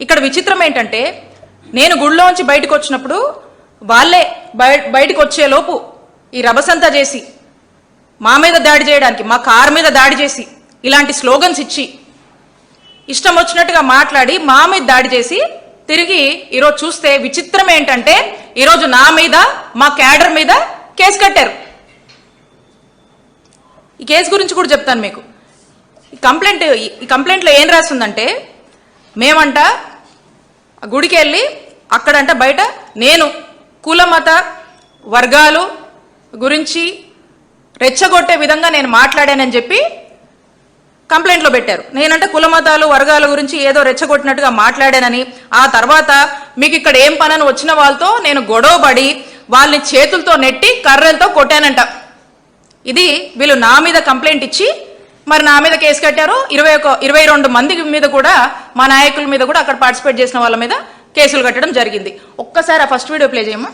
ఇక్కడ విచిత్రం ఏంటంటే నేను గుళ్ళోంచి బయటకు వచ్చినప్పుడు వాళ్ళే బయటకు వచ్చేలోపు ఈ రభసంతా చేసి మా మీద దాడి చేయడానికి, మా కారు మీద దాడి చేసి, ఇలాంటి స్లోగన్స్ ఇచ్చి ఇష్టం వచ్చినట్టుగా మాట్లాడి మా మీద దాడి చేసి తిరిగి ఈరోజు చూస్తే విచిత్రం ఏంటంటే ఈరోజు నా మీద, మా క్యాడర్ మీద కేసు కట్టారు. ఈ కేసు గురించి కూడా చెప్తాను మీకు. ఈ కంప్లైంట్లో ఏం రాస్తుందంటే, మేమంట గుడికి వెళ్ళి అక్కడంట బయట నేను కుల మత వర్గాలు గురించి రెచ్చగొట్టే విధంగా నేను మాట్లాడానని చెప్పి కంప్లైంట్లో పెట్టారు. నేనంటే కుల మతాలు వర్గాల గురించి ఏదో రెచ్చగొట్టినట్టుగా మాట్లాడానని, ఆ తర్వాత మీకు ఇక్కడ ఏం పనని వచ్చిన వాళ్ళతో నేను గొడవపడి వాళ్ళని చేతులతో నెట్టి కర్రలతో కొట్టానంట. ఇది వీళ్ళు నా మీద కంప్లైంట్ ఇచ్చి మరి నా మీద కేసు కట్టారు. 22 మంది మీద కూడా, మా నాయకుల మీద కూడా, అక్కడ పార్టిసిపేట్ చేసిన వాళ్ళ మీద కేసులు కట్టడం జరిగింది. ఒక్కసారి ఆ ఫస్ట్ వీడియో ప్లే చేయమ్మా.